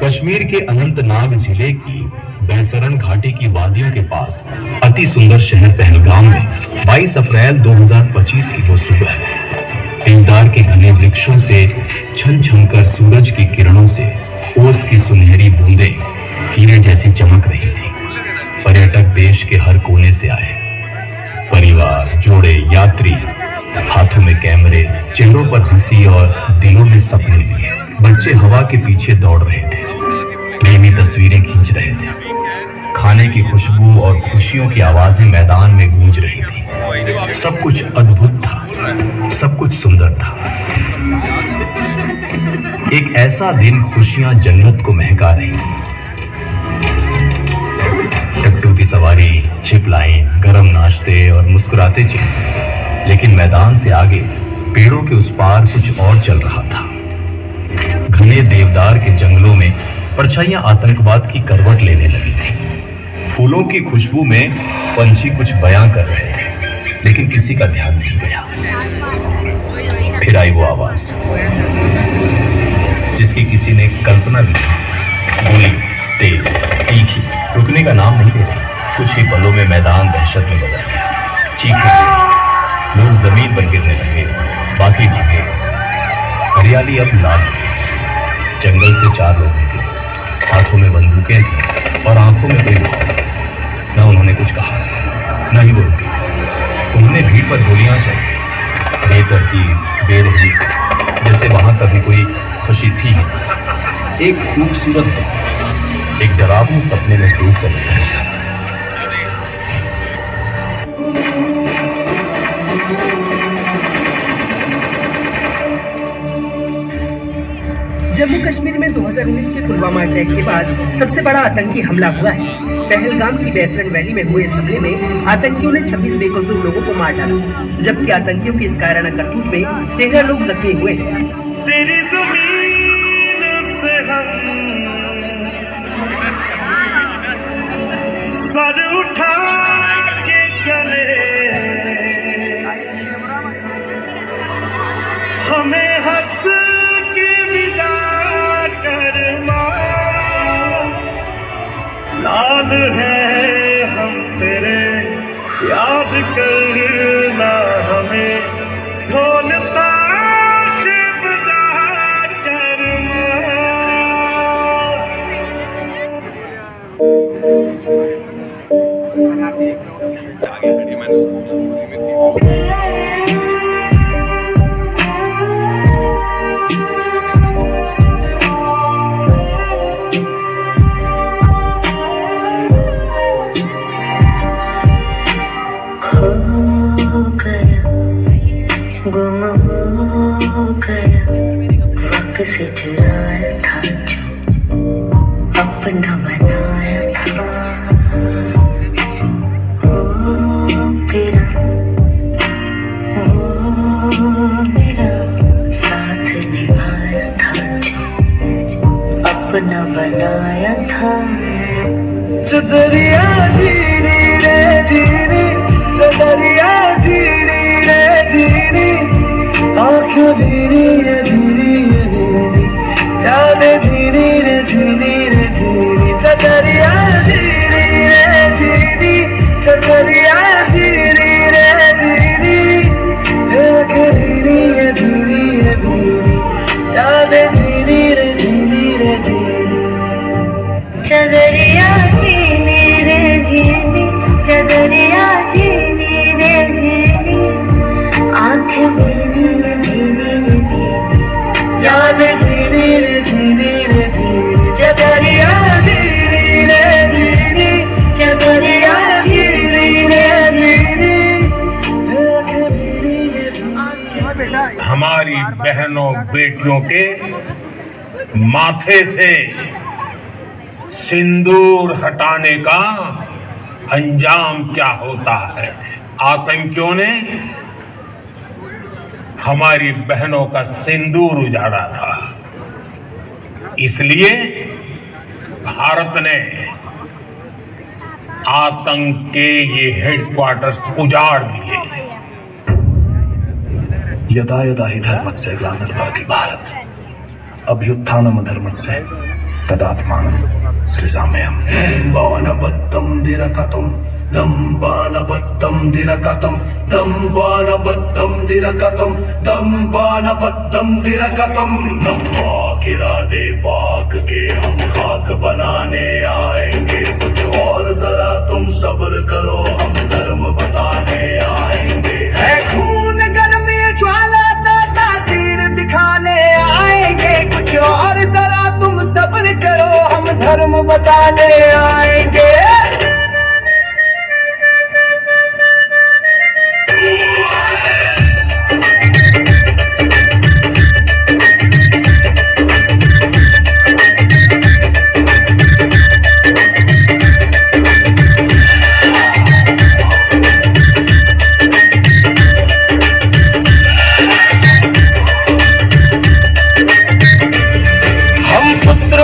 कश्मीर के अनंतनाग जिले की बैसरन घाटी की वादियों के पास अति सुंदर शहर पहलगाम में 22 अप्रैल 2025 की वो सुबह देवदार के घने वृक्षों से छन छन कर सूरज की किरणों से ओस की सुनहरी बूंदें हीरे जैसी चमक रही थी। पर्यटक देश के हर कोने से आए, परिवार, जोड़े, यात्री, हाथों में कैमरे, चेहरों पर हंसी और दिलों में सपने लिए। बच्चे हवा के पीछे दौड़ रहे थे, प्रेमी तस्वीरें खींच रहे थे, खाने की खुशबू और खुशियों की आवाजें मैदान में गूंज रही थी। सब कुछ अद्भुत था, सब कुछ सुंदर था। एक ऐसा दिन खुशियां जन्नत को महका रही थी। टट्टू की सवारी, छिप लाइन, गरम नाश्ते और मुस्कुराते चेहरे। लेकिन मैदान से आगे पेड़ों के उस पार कुछ और चल रहा था। घने देवदार के जंगलों में परछाइयां आतंकवाद की करवट लेने लगी थी। फूलों की खुशबू में पंछी कुछ बयां कर रहे थे, लेकिन किसी का ध्यान नहीं गया। फिर आई वो आवाज जिसकी किसी ने कल्पना भी की। गोली, तेज, तीखी, रुकने का नाम नहीं ले रही। कुछ ही पलों में मैदान दहशत में बदल गया। चीखें, लोग जमीन पर गिरने लगे, बाकी भागे। हरियाली अब लाल, जंगल से 4 लोग निकले, हाथों में बंदूकें थी और आंखों में कोई भाव। न उन्होंने कुछ कहा, न ही वो रुके। उन्होंने भीड़ पर गोलियां चलाई, बेतरतीब, बेरहमी से, जैसे वहां कभी कोई खुशी थी ही। एक खूबसूरत दिन एक डरावने सपने में डूब कर गया। जम्मू कश्मीर में 2019 के पुलवामा अटैक के बाद सबसे बड़ा आतंकी हमला हुआ है। पहलगाम की बैसरन वैली में हुए इस हमले में आतंकियों ने 26 बेकसूर लोगों को मार डाला, जबकि आतंकियों की इस कायराना करतूत में 13 लोग जख्मी हुए हैं। तेरी ज़मीन से हम सर उठा के चले, हमें हंस के विदा करना। लाल है हम तेरे, याद करना हमें। ढोल ताश बजा करना। गुम हो गया वक्त से चुराया था जो अपना बनाया था। वो तेरा, वो मेरा साथ निभाया था जो अपना बनाया था। चदरिया जीनी रे जीनी, चदरिया जीनी रे जीनी। आँखें भीनी है भीनी है भीनी, यादें झीनी रे झीनी रे झीनी। चदरिया जीनी रे जीनी, चदरिया जीनी रे जीनी। आँखें भीनी है भीनी है भीनी, यादें झीनी रे झीनी रे झीनी। चदरिया जीनी रे जीनी, चदरिया जीनी रे जीनी। आँखें भीनी रे भीनी रे भीनी, याद झीनी रे झीनी रे झीनी। चदरिया जीनी रे जीनी, चदरिया जीनी रे जीनी। हमारी बहनों बेटियों के माथे से सिंदूर हटाने का अंजाम क्या होता है। आतंकियों ने हमारी बहनों का सिंदूर उजाड़ा था, इसलिए भारत ने आतंक के ये हेडक्वार्टर्स उजाड़ दिए। यदा यदा हि धर्मस्य ग्लानिर्भवति भारत अभ्युत्थानमधर्मस्य तदात्मानं सृजाम्यहम् बाणपत्तं दिरकतं दम्बानपत्तं दिरकतं दम्बानपत्तं दिरकतं दम्बानपत्तं दिरकतं नम्बा दे पाक के हम खाक बनाने आएंगे कुछ और जरा तुम सब्र करो हम धर्म बताने आएंगे है खून गर्मी ज्वाला सा तासीर दिखाने आएंगे कुछ और जरा तुम सब्र करो हम धर्म बताने आएंगे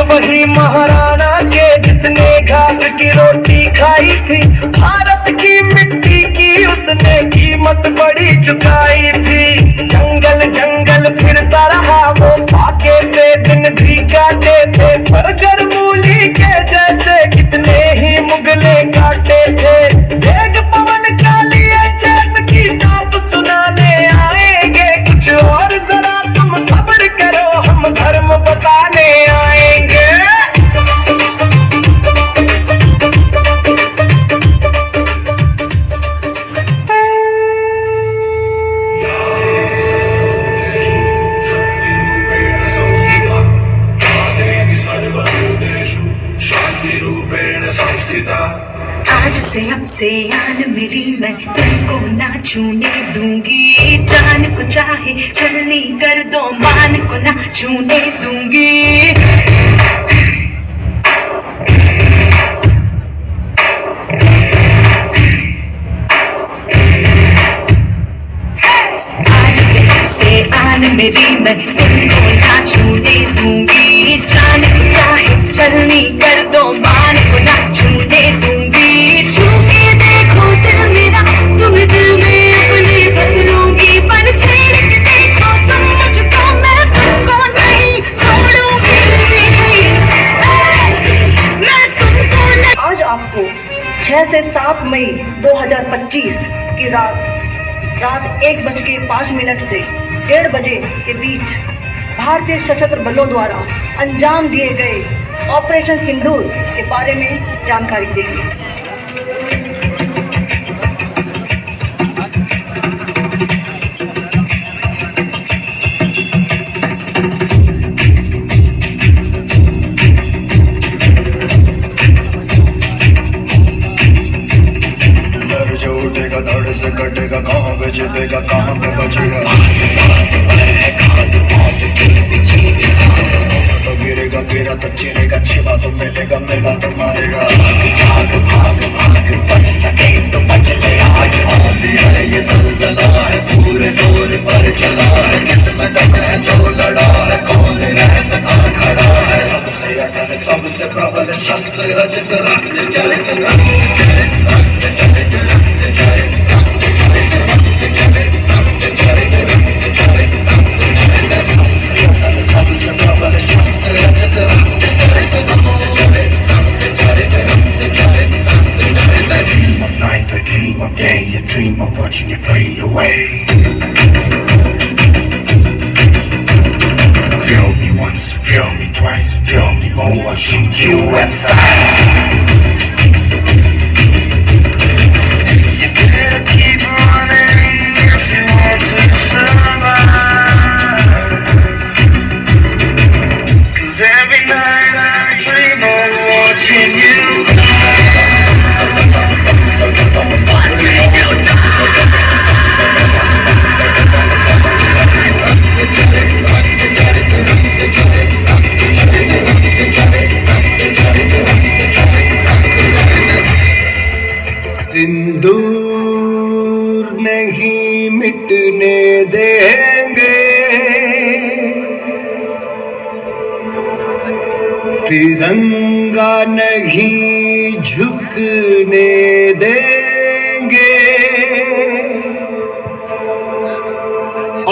वही महाराणा के जिसने घास की रोटी खाई थी भारत की मिट्टी की उसने कीमत बड़ी चुकाई थी जंगल जंगल फिरता रहा वो फाके से दिन भी काटे थे बरगर मूली के जैसे कितने ही मुगले काटे थे वेग पवन का लिए चैत की टाप सुनाने आएंगे कुछ और जरा तुम सब्र करो हम धर्म बताने आएंगे आज से अब से आन मेरी मैं तुमको ना छूने दूंगी जान को चाहे छलनी कर दो मान को ना छूने दूंगी आज से अब से आन मेरी मैं तुमको ना छूने दूंगी जान को चाहे छलनी कर दो मान को ना छूने दूंगी छू के देखो दिल मेरा तुम दिल में अपने बदलूंगी पर छेड़ के देखो तुम मुझको मैं तुमको नहीं छोड़ूंगी मैं तुमको नहीं। आज आपको 6 से 7 मई 2025 की रात 1:05 से 1:30 बजे के बीच भारतीय सशस्त्र बलों द्वारा अंजाम दिए गए ऑपरेशन सिंदूर के बारे में जानकारी देंगे। धड़ से कटेगा कहाँ पे छिपेगा कहाँ पे बचेगा तो गिरेगा गिरा तो चिरेगा छिपा तो मिलेगा मिला तो मारेगा भाग भाग भाग बच सके तो बच ले आज है ये ज़लज़ला है पूरे जोर पर चला है किस्मत में जो लड़ा है कौन रह सका खड़ा है सबसे अटल सबसे प्रबल शस्त्र रचित रक्त चरित रक्त चरित dream of day, a dream of watching you fade away. Feel me once, feel me twice, feel me more, I'll shoot you aside. You better keep running if you want to survive. 'Cause every night I dream of watching you. सिंदूर नहीं मिटने देंगे तिरंगा नहीं झुकने देंगे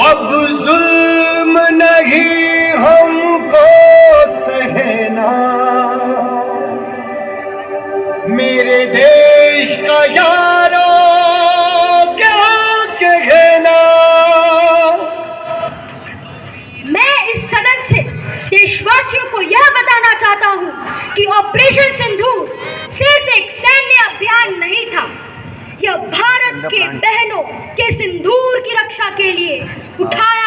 अब जुल्म नहीं हमको सहना मेरे देश का यारो क्या कहना। मैं इस सदन से देशवासियों को यह बताना चाहता हूं कि ऑपरेशन सिंदूर सिर्फ एक सैन्य अभियान नहीं था। यह भारत के बहनों के सिंदूर की रक्षा के लिए उठाया